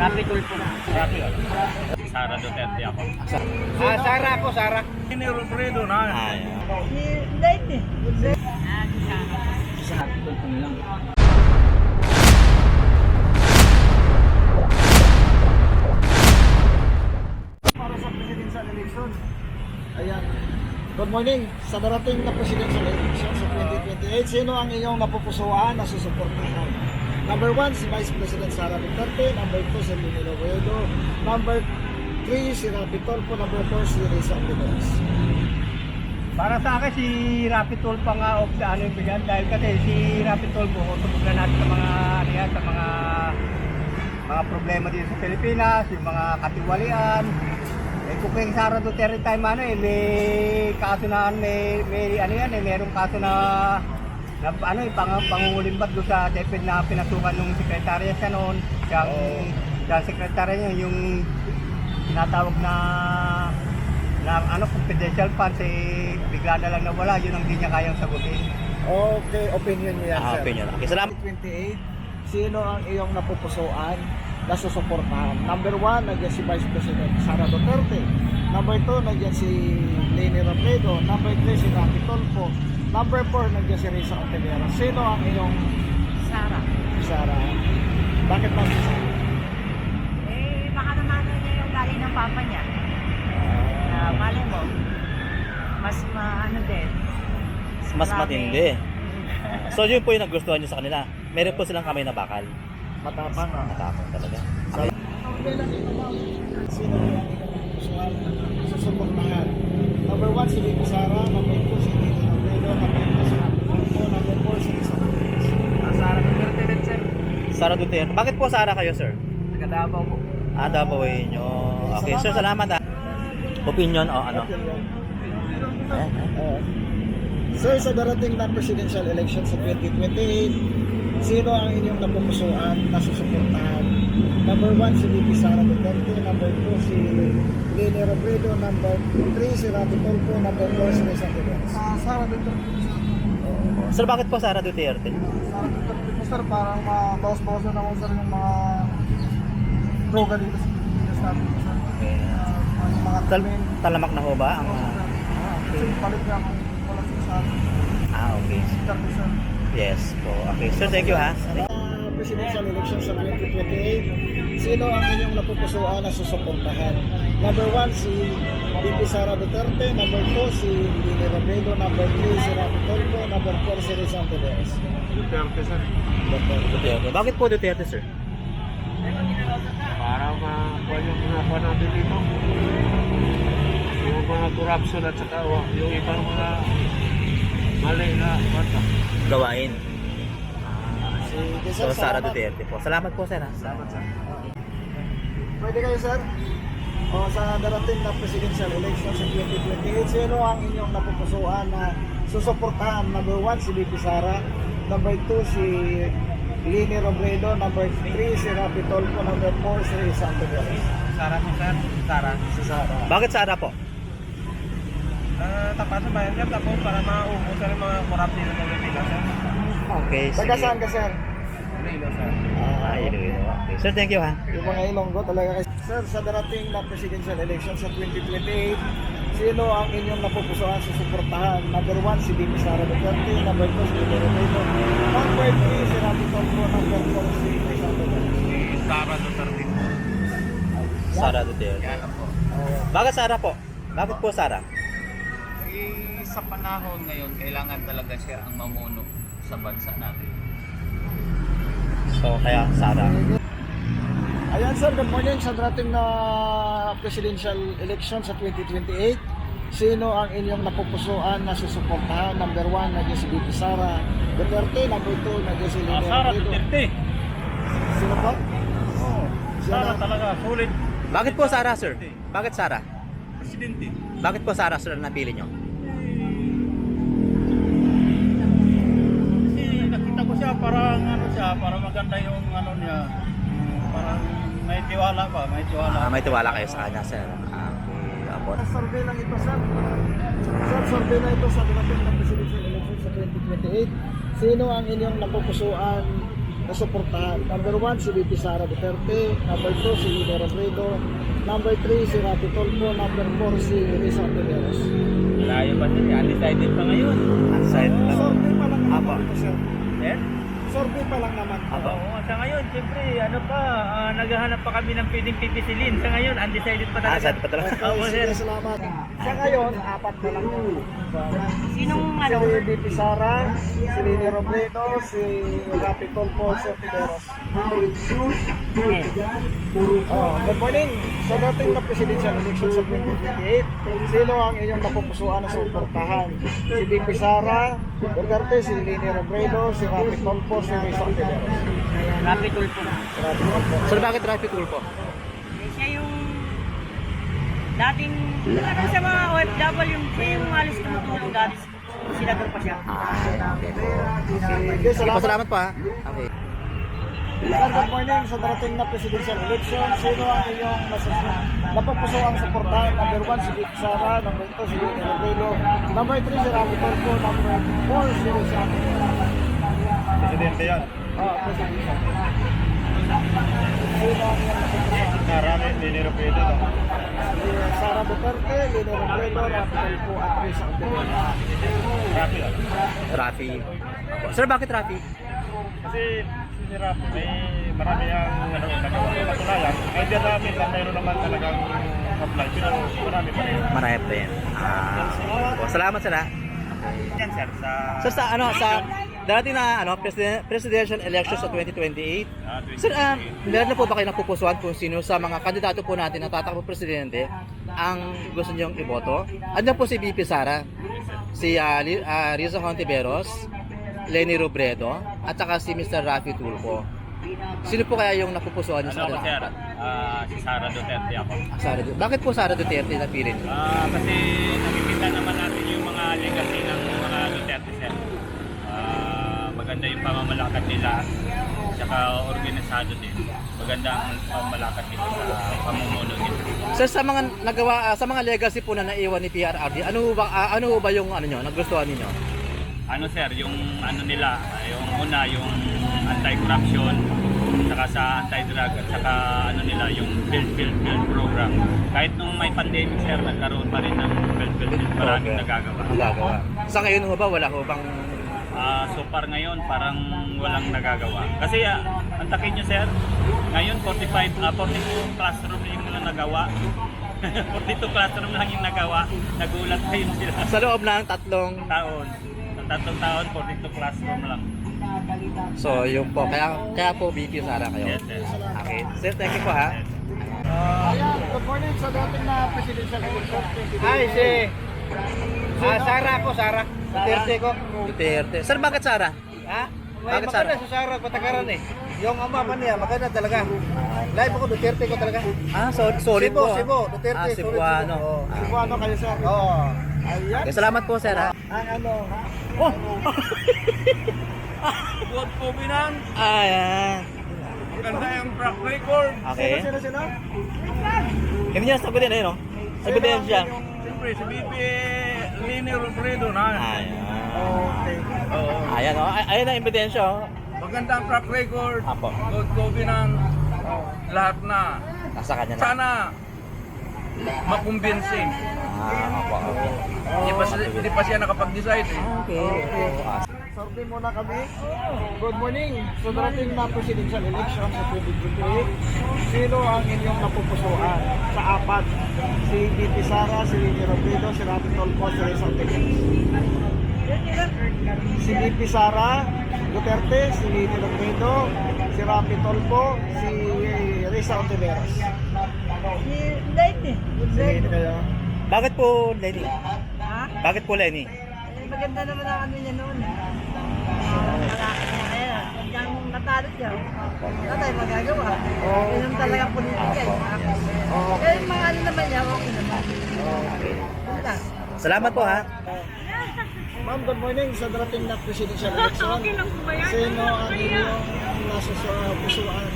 Rapi Tulfo. Rapi. Sara Duterte ako. Sara po, Sara. Ini Robredo na. Late eh. Sa Tulfo lang. Para sa presidential election. Ayan. Good morning. Sa darating na presidential election sa 2028, sino ang inyong napupusuan na susuportahan? Number 1, si Vice President Sara Duterte. Number 2, si Leni Robredo. Number 3, si Rapi Tulfo. Number 4, si Risa Ontiveros. Para sa akin, si Rapi Tulfo nga o sa ano yung bigyan. Dahil kasi si Rapi Tulfo, tubog na natin sa mga, ano yan, sa mga problema dito sa Pilipinas, yung mga katiwalian. Eh kung kay Sara Duterte time ano eh, may kaso na, may ano yan eh, merong kaso na ano eh, pangungulimbat doon sa DepEd na pinasukan ng sekretarya siya noon. Siyang sekretarya niya, yung tinatawag na ano, confidential funds eh, bigla na lang nawala, yun ang hindi niya kayang sagutin. Okay, opinion niya yan, sir. Opinion. Okay, salamat. 28, sino ang iyong napupusuan na susuportahan? Number 1, nandiyan si Vice President Sara Duterte. Number 2, nandiyan si Leni Robredo. Number 3, si Rapi Tulfo. Number 4, nandiyan si Risa Ontiveros. Sino ang iyong Sara. Sara? Bakit ba si Sara? Eh, baka naman niya yung galing ng papa niya. Malay mo, mas ano din. Mas Grabe. matindi. So yun po yung nagustuhan nyo sa kanila. Meron po silang kamay na bakal. Matapang na. Matapang talaga. Okay lang ito, ma'am. Sino ang iyong napupusuan na susuportahan? Number 1, si Leni Sara. Number 2, si Leni Robredo. Number 3, si Rapi Tulfo. Number 4, si Risa Ontiveros. Sara Duterte din, sir. Sara Duterte. Bakit po Sara kayo, sir? Nagadabaw po. Davao nyo. Okay, sir, salamat ha. Opinion o ano? Sir, sa darating na presidential election sa 2028, sino ang inyong napupusuan na susuportahan? Number 1, si VP Sara Duterte. Number 2, si Leni Robredo. Number 3, si Rapi Tulfo. Number 4, si Risa Ontiveros. Sara Duterte. Sir, bakit po Sara Duterte? Sara Duterte po, sir, parang mabawas-bawas na naman, sir, yung mga droga dito sa Pilipinas natin, sir. Yung mga Talamak na ho ba? kasi palit niya kung walang sinasabi. Okay. Duterte, sir. Yes po. Okay, sir, thank you ha. Presidential election sa 2028, sino ang inyong napupusuan na susuportahan? Number 1, si VP Sara Duterte. Number 2, si Leni Robredo. Number 3, si Rapi Tulfo. Number 4, si Risa Ontiveros. Duterte sir. Duterte. Bakit po Duterte, sir? Para makuha yung ginagawa natin dito. Yung mga corruption at saka yung ibang mga mali na bata. Gawain. Sige, So, sir, Sara salamat. Duterte po. Salamat po, sir ha. Salamat sir. Pwede kayo, sir? O sa darating na presidential election sa 2028, sino ang inyong napupusuan na susuportahan? Number 1, si VP Sara. Number 2, si Leni Robredo. Number 3, si Rapi Tulfo. Number 4, si Risa Ontiveros. Sara po sir. Sara. Si Sara. Bakit Sara po? Tapat na bayan niya tapos para maubos sa mga corrupt dito sa Pilipinas sir. Okay, Taga sige. saan ka, sir? Iloilo sir. Iloilo. Okay. Sir, thank you ha. Yung mga Ilonggo talaga. Sir, sa darating na presidential election sa 2028, sino ang inyong napupusuan sa suportahan? Number 1, si VP Sara Duterte. Number 2, si Leni Robredo. Number 3, si Rapi Tulfo. Number 4, si Risa Ontiveros. Sara Duterte po. Sara Duterte. Yan po. Bakit Sara po? Bakit po Sara? Sa panahon ngayon, kailangan talaga siya ang mamuno sa bansa natin. So, kaya Sara. Ayan, sir, good morning. Sa darating na presidential election sa 2028, sino ang inyong napupusuan na susuportahan? Number 1, nandiyan si VP Sara Duterte. Number 2, nandiyan si Leni Sara Robredo. Duterte. Sino po? Sara talaga. Solid. Bakit po Sara, sir? Bakit Sara? Presidente. Bakit po Sara, sir, na napili nyo? Kasi nakita ko siya parang ano siya, para maganda yung ano niya. Parang may tiwala ba? May tiwala. May tiwala kayo sa kanya, sir. Okay, abot. Survey lang ito, sir. Sir, survey na ito sa darating na presidential election sa 2028. Sino ang inyong napupusuan na na suportahan. Number 1, si VP Sara Duterte. Number 2, si Lini Robredo. Number 3, si Rapi Tulfo. Number 4, si Risa Ontiveros. Malayo pa siya. Undecided pa ngayon. Undecided pa. Survey pa lang Apo. naman ito, sir. Sir? Survey pa lang naman. Apo. Oo, sa ngayon, siyempre, ano pa, naghahanap pa kami ng pwedeng pipisilin. Sa ngayon, undecided pa talaga. Undecided pa talaga. Oo, sir. Sige, salamat. Sa ngayon, 4 na lang yun. Sinong Si ano? VP Sara, si Lini Robredo, si Rapi Tulfo, si Ontiveros. Good morning. Sa dating na presidential election sa 2028, sino ang inyong napupusuan na suportahan? Si VP Sara Duterte, si Lini Robredo, si Rapi Tulfo, si Risa Ontiveros. Rapi Tulfo. Si Rapi Tulfo. Sir, bakit traffic tool po? Siya yung dating talagang sa mga OFW, siya yung halos tumutulong dati. Senador pa siya. Sige, salamat. Salamat po ha. Okay. Sir, good morning. Sa darating na presidential election, sino ang inyong napupusuan suportahan? Number 1, si VP Sara. Number 2, si Lini Robredo. Number 3, si Rapi Tulfo. Number 4, si Risa Ontiveros. Presidente yan. Presidential. Sino ang inyong napupusuan? Marami, Lini Robredo. Si Sara Duterte, Lini Robredo, Rapi Tulfo, at Risa Ontiveros. Rapi yan. Rafi. Sir, bakit Rafi? Kasi si Rapi, may marami ang nagawa. Patunayan, idea namin na mayroon naman talagang apply. Pero marami pa rin. Marami pa yan. Salamat sir ha. Yan sir, Sir, sa darating na presidential election sa 2028, sir, meron na po ba kayo napupusuan kung sino sa mga kandidato po natin na tatakbo presidente ang gusto niyong iboto? Andiyan po si VP Sara, si Risa Ontiveros, Leni Robredo, at saka si Mr. Rafi Tulfo. Sino po kaya yung napupusuan niyo sa Ano ako sir? kanila? Si Sara Duterte ako. Bakit po Sara Duterte napili niyo? Kasi nakikita naman natin yung mga legacy ng mga Duterte sir. Maganda yung pamamalakad nila, tsaka organisado din. Maganda ang pamamalakad nila sa pamumuno nila. Sir, sa mga nagawa sa mga legacy po na naiwan ni PRRD, ano ba yung nagustuhan niyo? Ano sir, yung ano nila, yung una yung anti-corruption, saka sa anti-drug, at saka ano nila, yung build program. Kahit nung may pandemic sir, nagkaroon pa rin ng build, maraming nagagawa. Sa ngayon ho ba, wala ho bang... So far ngayon, parang walang nagagawa. Kasi antakin nyo sir, ngayon 42 classroom yung mga nagawa. 42 classroom lang yung nagawa. Nagulat kayo sila. Sa loob ng tatlong... Taon. Sa tatlong taon, 42 classroom lang. So, yun po. Kaya po VP Sara kayo. Yes, sir. Okay. Sir, thank you po ha. Ayan, good morning. Sa dating na presidential election 2028. Ay, Sara ako, Sara. Duterte ko. Duterte. Sir, bakit Sara? Ha? Bakit Maganda si Sara, patakaran eh. Yung ama pa niya, maganda talaga. Live ako, Duterte ko talaga. Solid Cebu, po. Cebu, Duterte, solid, Cebuano. Cebu. Cebuano kayo, sir. Oo. Ayan. Okay, salamat po, sir ha. Ang ano, Huwag po binan. Ayan. Maganda yung track record. Okay. sino? Hindi niya sagutin na yun, no? Sagutin siya. Siyempre, si BP Lini Robredo na. Ayan. Okay. Oo. Ayan, oh. Ayan ang ebidensya, oh. Maganda ang track record. Apo. Good covenant. Lahat na. Nasa kanya na. Sana makumbinsin. Opo. Hindi pa siya nakapag-decide eh. Okay. Survey muna kami. Good morning. So darating na presidential election sa 2028, sino ang inyong napupusuan sa 4? Si VP Sara, si Lini Robredo, si Rapi Tulfo, si Risa Ontiveros. Si VP Sara Duterte, si Lini Robredo, si Rapi Tulfo, si Risa Ontiveros. Si Lini kayo. Bakit po Lenny? Ha? Bakit po Lenny? Maganda naman ang ano niya noon. Malaki niya ngayon. Hanggang natalo siya. Wala tayong magagawa. Yun ang talagang politika. Kaya yung mga ano naman niya, okay naman. Wala. Salamat po ha. Ma'am, good morning. Sa darating na presidential election, sino ang inyong nasusuan?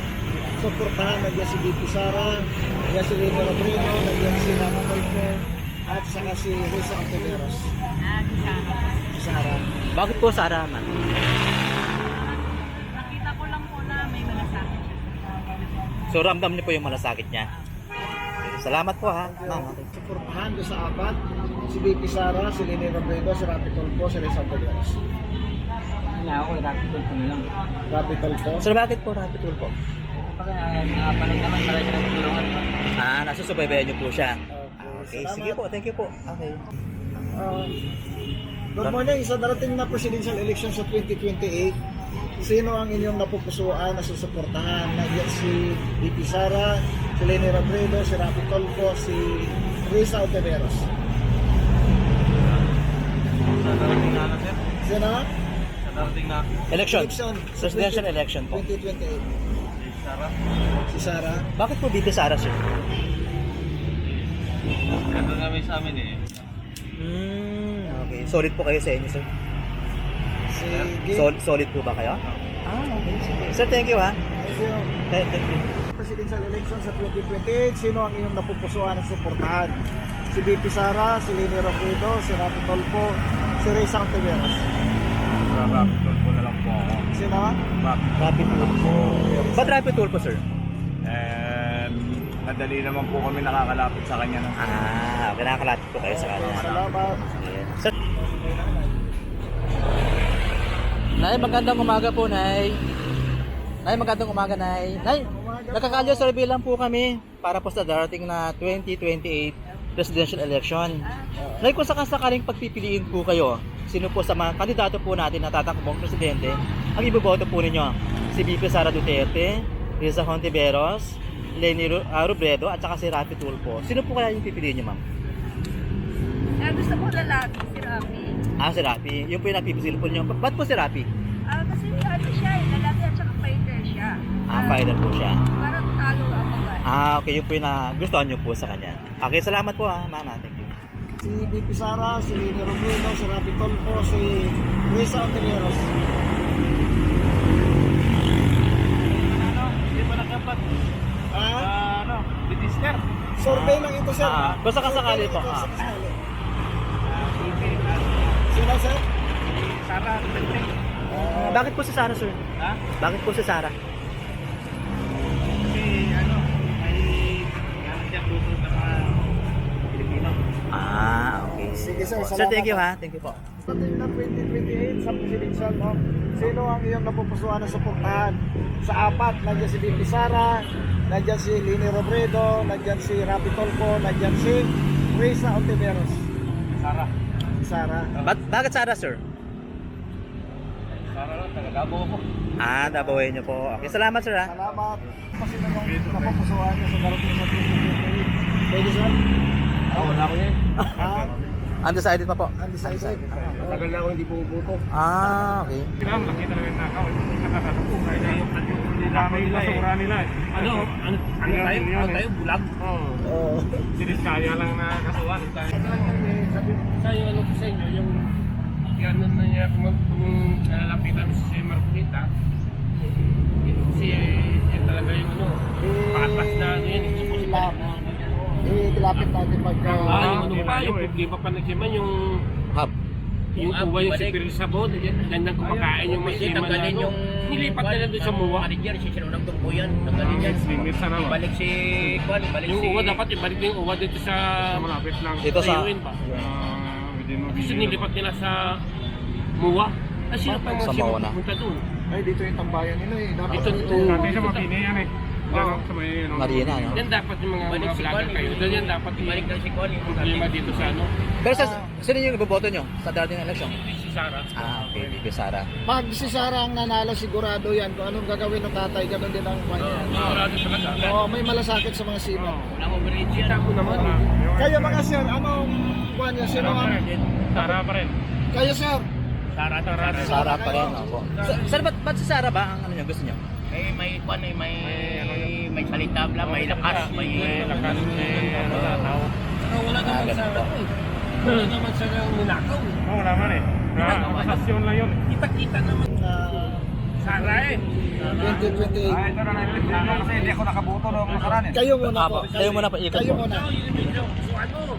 Suportahan, nagyan si VP Sara, nagyan si Lini Robredo, nagyan si Rapi Tulfo, at saka si Risa Ontiveros. Si Sara. Bakit po Sara man? Nakita ko lang po na So ramdam niyo po yung malasakit niya. Salamat po ha, ma'am. Suportahan doon sa apat, si BP Sara, si Lini Robredo, si Rapi Tulfo, si Rizal Toleros. Wala ako, Rapi Tulfo na lang. Rapi Tulfo. Sir, bakit po Rapi Tulfo? Panay naman, marami na tulungan. Nasusubaybayan niyo po siya. Okay, salamat. sige po, thank you po. Okay. Good morning. Sa darating na presidential election sa 2028, sino ang inyong napupusuan na susuportahan? Nandiyan si BP Sara, si Leni Robredo, si Rapi Tulfo, si Risa Ontiveros. Sa darating na sir. Sino? Sa darating na. Election. Election. Presidential election po. 2028. Sarah. Si Sara. Bakit po BP Sara, sir? Ganda namin sa amin eh. Okay. Solid po kayo sa inyo, sir? Si Gil. Solid po ba kayo? Okay. Sige. Sir, thank you ha. Thank you. Presidential election sa 2028, sino ang inyong napupusuan at suportahan? Si BP Sara, si Leni Robredo, si Rapi Tulfo, si Risa Ontiveros. Rapi Tulfo na lang po ako. Sino? Rapi Tulfo. Ba't Rapi Tulfo, sir? Madali naman po kami nakakalapit sa kanya. Okay. Nakakalapit po kayo sa kanya. Salamat. Sir. Nay, magandang umaga po, Nay. Nay, magandang umaga, Nay. Nay, nakakalyo survey lang po kami para po sa darating na 2028 presidential election. Nay, kung sakasakaling pagpipiliin po kayo, sino po sa mga kandidato po natin na tatakbong presidente, ang iboboto po ninyo? Si BP Sara Duterte, Risa Hontiveros, Leni Robredo, at saka si Rapi Tulfo. Sino po kaya yung pipiliin nyo, ma'am? Gusto ko lalaki, si Rapi. Si Rapi. Yung po yung napipisil po nyo. Ba't po si Rapi? Kasi ano siya lalaki at saka fighter siya. Fighter po siya. Parang talo ang mga. Okay. Yung po yung nagustuhan nyo po sa kanya. Okay, salamat po ha, mama. Thank you. Si BP Sara, si Leni Robredo, si Rapi Tulfo, si Risa Ontiveros. Hindi pa nakapat. Bitister. Survey lang ito, sir. Kung sakasakali po. Survey lang ito, sakasakali. Sino, sir? Sarah. Bakit po si Sara, sir? Ha? Bakit po si Sara? Kasi may siya puso sa mga Pilipino. Okay. Sige, sir. Sir, thank you ha. Thank you po. Dating na 2028 sa presidential, no? Sino ang iyong napupusuan na suportahan? Sa apat, nandiyan si BP Sara, nandiyan si Leni Robredo, nandiyan si Rapi Tulfo, nandiyan si Risa Ontiveros. Sarah. Sara. Bakit Sara, sir? Sarah lang, taga-Gabo ako. Dabawain niyo po. Okay, salamat, sir ha. Salamat. Kasi nang napupusuan niya sa darating na 2028. Pwede, sir? Wala ko yan. Undecided pa po. Undecided. Tagal na ako hindi pumuputo. Okay. Kailangan laki talaga yung nakaw. Hindi nakakatupo. Kaya na yung nila basura nila eh. Ano tayo? Bulag? Oo. Siniskaya lang na kasuhan. Sa'yo ano ko sa inyo, yung gano'n na niya kung nalalapitan si Marcolita, si yan talaga yung ano, patas na ano yan, Ilapit natin pagka... yung ano pa, yung problema pa nagsiman, yung Hub. yung uwa yung si Pirisabo, yan nang kumakain yung masima na ano, nilipat nila doon sa muwa. Manager, si Sinunang Tumbuyan, tanggalin yan. Ibalik si Kwan, ibalik Yung si... uwa dapat ibalik na yung uwa dito sa malapit lang. Dito sa- Ayun ba? Kasi nilipat nila sa muwa. Ay, sino pa Sa mga Mawa na. punta doon? Ay, dito yung tambayan nila eh. Dapat Dito sa Mapini yan eh. Sa may Marina, no? yan dapat yung mga Balik si vlogger Kwan, kayo. Doon yan dapat Ibalik na si Kwan, yung problema dito sa ano. Pero sino yung iboboto nyo sa darating na eleksyon? Si Sarah. Okay. BP Sara. pag si Sara ang nanalo, sigurado yan. Kung anong gagawin ng tatay, ganun din ang kanya. Sigurado talaga. Oo, may malasakit sa mga sino. Wala mong bridge yan. Kita ko naman. Kayo mga sir, anong kwan niya? Sino ang... Sarah pa rin. Kayo sir? Sara pa rin, opo. Sir, ba't si Sara ba ang ano nyo, gusto nyo? Eh, may Kwan eh, may salita lang, may lakas, may... Lakas tao. Wala naman sa ano eh. Wala naman sa ninakaw. Wala naman eh. Nakasasyon lang yun. Kita-kita naman. Sarah eh. 2028. Hindi ako nakaboto noong nakaraan eh. Kayo muna po. Kayo muna po, ikot Kayo po. muna. Ano?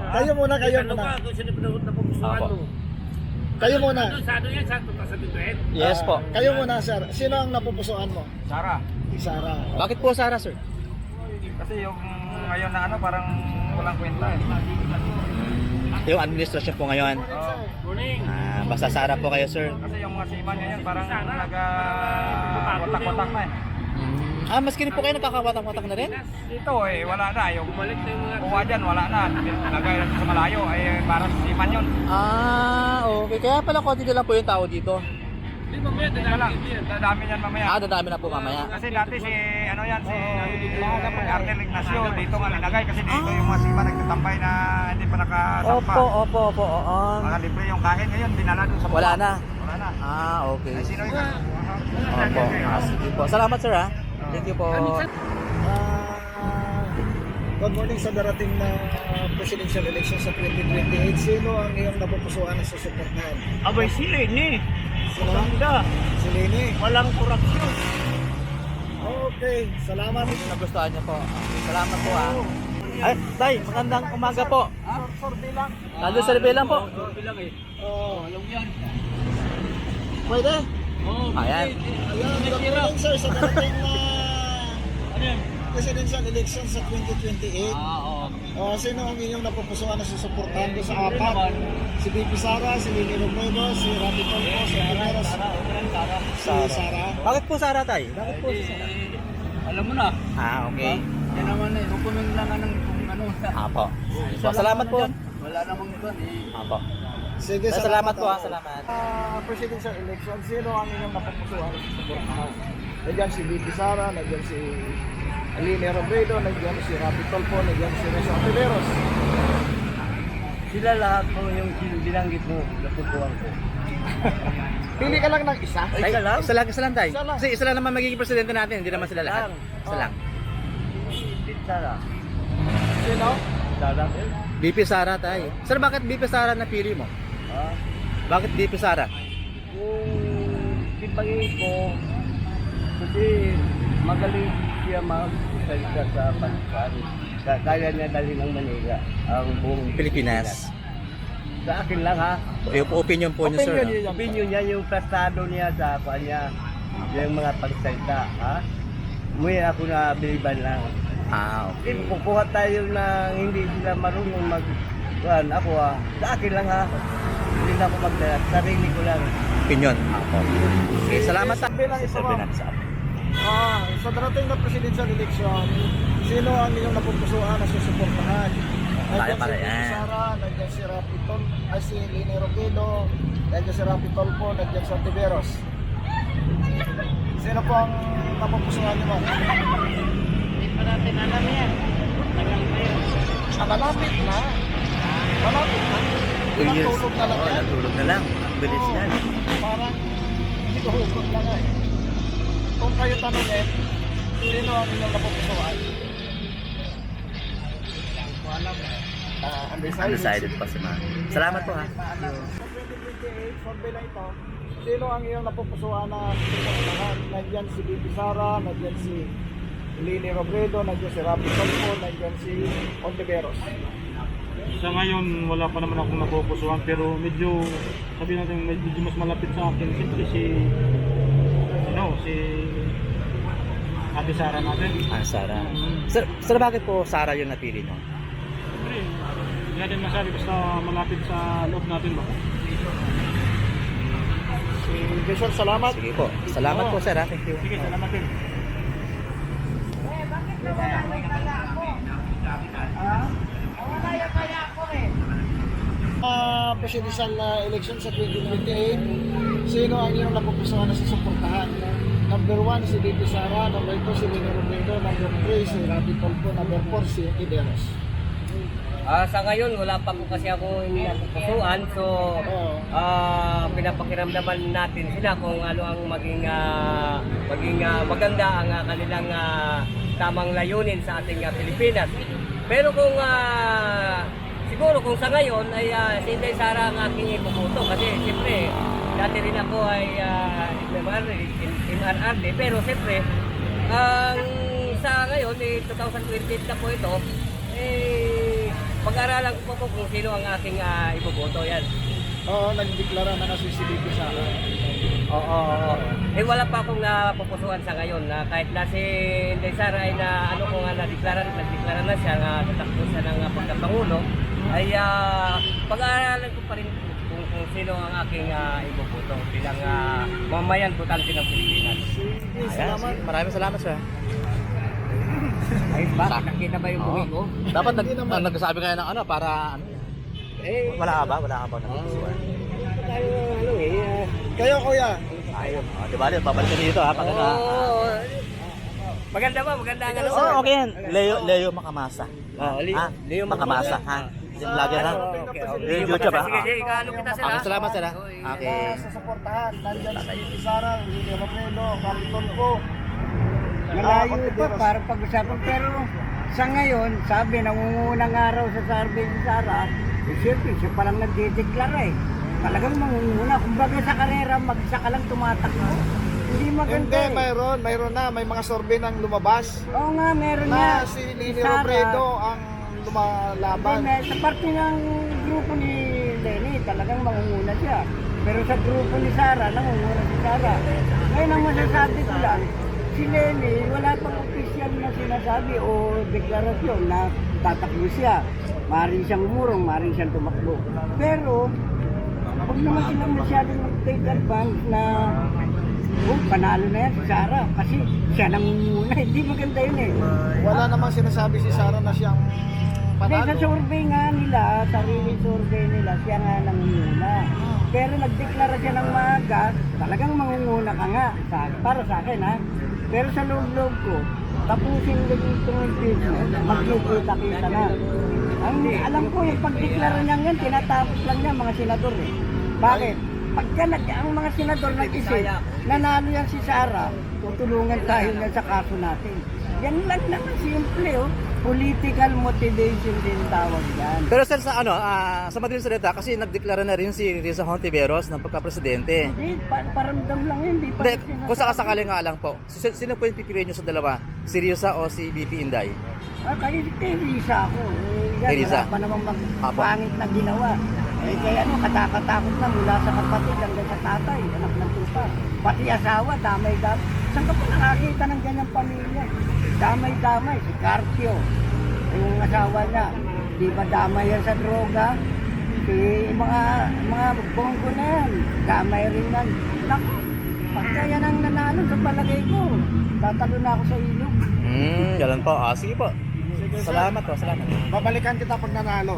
Kayo muna, kayo Ano muna. ba? Kung sino napupusuan Apo. mo? Kayo muna. Sa ano yan? Sa Duet? Yes po. Kayo muna sir. Sino ang napupusuan mo? Sara. VP Sara. Bakit po Sara, sir? Kasi yung ngayon na ano, parang walang kwenta. Yung administrasyon po ngayon. Basta Sara po kayo, sir. Kasi yung mga seaman ngayon parang nag-watak-watak na eh. Maski rin po kayo nakakawatak-watak na rin? Dito wala na. Yung kuha dyan, wala na. Lagay lang sa malayo, parang seaman yun. Okay. Kaya pala konti na lang po yung tao dito. Dadami yan mamaya. Dadami na po mamaya. Kasi dati si Arnel Ignacio dito nga nilagay kasi dito yung mga seaman nagtatambay na hindi pa nakasampa. Opo. Mga libre yung kain ngayon, dinala doon sa Wala na. Wala na. Okay. Ay, sino yung Opo. Sige po. Salamat, sir, ha? Thank you po. Good morning sa darating na presidential election sa 2028. Sino ang iyong napupusuan na susuportahan? Abay sila ni. Sino? Maganda. Si Lini. Walang korupsyon. Okay, salamat. Kung nagustuhan niyo po. Salamat po, ha? Ay, tay, magandang umaga po. Sorbe lang. Lalo sa lang po. Pwede? Ayan. Ayan, good morning sir sa darating na presidential election sa 2028. Sino ang inyong napupusuan na susuportahan ko sa apat? Si VP Sara, si Lini Robredo, si Rapi Tulfo, si Tiberos, si Sara. Bakit po Sara, tay? Bakit po si Sara? Alam mo na. Okay. Yan naman eh. Hukumin lang ng kung ano. Apo. Salamat po. Wala namang iba eh. Apo. Sige, Salamat po, ha? Salamat. Presidential election, sino ang inyong napupusuan na susuportahan? Nandiyan si VP Sara, nandiyan si Lini Robredo, nandiyan si Rapi Tulfo, nandiyan si Reso Tiberos. Sila lahat po yung binanggit mo, napupuan ko. Pili ka lang ng isa. Tay, isa lang, tay. Isa lang. Kasi isa lang naman magiging presidente natin, hindi naman sila lahat. Isa lang. Sara. Sino? Sara. BP Sara, tay. Sir, bakit BP Sara napili mo? Bakit BP Sara? Yung sipagin ko, kasi magaling siya magsalita sa bansa. Kaya niya dali ng Manila, ang buong Pilipinas. Sa akin lang ha. Yung opinion po niyo, sir. Opinion niya, yung tratado niya sa kanya, yung mga pagsalita, ha? Umuwi ako na biliban lang. Okay. Kukuha tayo na hindi sila marunong mag-kuhan. Ako sa akin lang ha. Hindi na ako magdala, sarili ko lang. Opinion. Okay, salamat sa Bilang isa mo. Sa darating na presidential election, sino ang inyong napupusuan na susuportahan? Nandiyan Para si VP yan. Sara, nandiyan si Rapi Tulfo, si Lini Robredo, nandiyan si Rapi Tulfo, nandiyan si Tiberos. Sino po ang napupusuan niyo mo? Hindi pa natin alam yan. Tagal pa yun. Malapit na. Malapit na. Natulog na lang yan. Natulog na lang. Ang bilis yan. Parang hinuhugot lang eh. Kung kayo tanongin, sino ang inyong napupusuan? Undecided pa si Ma'am. Salamat po, ha. Sa 2028, survey lang ito, sino ang iyong napupusuan na susuportahan? Nandiyan si VP Sara, nandiyan si Lini Robredo, nandiyan si Rapi Tulfo, nandiyan si Ontiveros. Sa ngayon, wala pa naman akong napupusuan pero medyo, sabihin natin, medyo mas malapit sa akin. Siyempre si Ate Sara natin. Sara. Sir, bakit po Sara yung napili nyo? Siyempre, hindi natin masabi basta malapit sa loob natin ba? Sige sir, salamat. Sige po. Salamat po, sir, ha. Thank you. Sige, salamat din. Presidential election sa 2028, sino ang iyong napupusuan na susuportahan? Number 1 si VP Sara, number 2 si Lini Robredo, number 3 si Rapi Tulfo, number 4 si Tiberos. Sa ngayon, wala pa po kasi ako hindi napupusuan. So, pinapakiramdaman natin sila kung ano ang maging maganda ang kanilang tamang layunin sa ating Pilipinas. Pero kung siguro kung sa ngayon ay si Inday Sara ang aking ipuputo kasi siyempre dati rin ako ay MRRD pero siyempre sa ngayon 2028 na po ito pag-aralan ko po kung sino ang aking ipuputo yan. Oo, nagdeklara na kasi si BP Sara. Oo. Eh wala pa akong napupusuan sa ngayon na kahit na si Inday Sara ay na ano ko nga nagdeklara na siya na tatakbo siya ng pagkapangulo ay pag-aaralan ko pa rin kung sino ang aking iboboto bilang mamayan butante ng Pilipinas. Sige, Ayan, salamat. maraming salamat sir. Ay ba? Nakita ba yung buhay ko? Dapat nagsasabi kayo ng ano para ano? Wala ka ba? Wala ka ba napupusuan? Kayo kuya, Ayun. Di ba? Babalik ka dito ha. Pag Maganda ba? Maganda ang ano? Oh, okay yan. Leo Makamasa. Leo Makamasa ha. Yung vlogger ha. Yung YouTube ha. Sige, ikaano kita sila. Okay, salamat sir ha. Okay. susuportahan. Nandyan si BP Sara, Willie Robredo, Carlton po. Malayo pa para pag-usapan pero sa ngayon, sabi nangungunang araw sa survey si Sara, siyempre siya palang nagdedeklara talagang mangunguna. Kumbaga sa karera, mag-isa ka lang tumatakbo. Hindi maganda Hindi, mayroon na. May mga survey nang lumabas. Oo nga, meron Na nga. si Lini Sara. Robredo ang lumalaban. Sa parte ng grupo ni Lenny, talagang mangunguna siya. Pero sa grupo ni Sara, nangunguna si Sara. Ngayon ang masasabi ko lang, si Lenny, wala pang official na sinasabi o deklarasyon na tatakbo siya. Maaaring siyang umurong, maaaring siyang tumakbo. Pero, huwag naman silang masyadong mag-take advance na panalo na yan si Sara kasi siya nangunguna. Hindi maganda yun Wala namang sinasabi si Sara na siyang Sa panalo. survey nga nila, sarili survey nila, siya nga nangunguna. Pero nagdeklara siya ng maaga, talagang mangunguna ka nga, para sa akin ha. Pero sa loob-loob ko, tapusin lang itong impeachment, magkikita-kita na. Ang alam ko, yung pagdeklara niya yan, tinatapos lang niya mga senador Bakit? Pagka ang mga senador nag-isip, nanalo yan si Sara, tutulungan tayo na sa kaso natin. Yan lang naman, simple Political motivation din tawag yan. Pero sir, sa ano, sa madaling salita, kasi nagdeklara na rin si Risa Hontiveros ng pagka-presidente. Hindi, paramdam lang yun. Hindi, kung sakasakali nga lang po, sino po yung pipiliin nyo sa dalawa? Si Risa o si BP Inday? Kaya kay Risa ako. Yan, Kay Risa? wala pa namang Apo. pangit na ginawa. Kaya katakatakot na mula sa kapatid hanggang sa tatay, anak ng tupa. Pati asawa, damay-damay. Saan ka pa nakakita ng ganyang pamilya? Damay-damay, si Carpio, yung asawa niya. Di ba damay yan sa droga? Mga bonggo na yan, damay rin yan. Naku, pagka yan ang nanalo sa palagay ko, tatalo na ako sa ilog. Ganun po. Sige po. Salamat po, salamat. Babalikan kita pag nanalo.